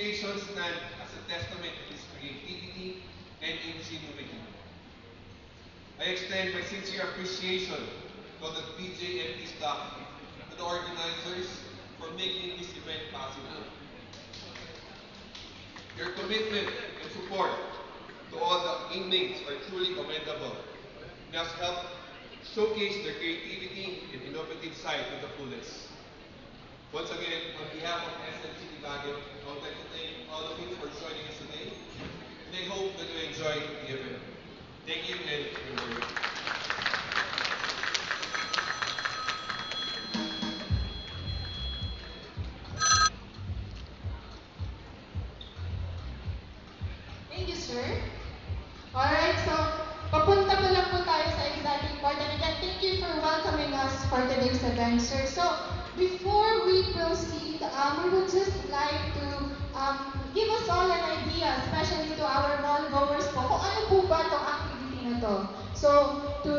Creations stand as a testament to his creativity and ingenuity. I extend my sincere appreciation to the PJMP staff, to the organizers for making this event possible. Your commitment and support to all the inmates are truly commendable. It has helped showcase their creativity and innovative side to the fullest. Once again, on behalf of SMCT Baguio, I would like to thank all of you for joining us today, and I hope that you enjoy the event. Thank you and good morning. Thank you, sir. Alright, so papunta pa lang po tayo sa exciting part. And again, thank you for welcoming us for today's event, sir. So, before we proceed, we would just like to give us all an idea, especially to our mall goers po, kung ano po ba itong activity na to. So, to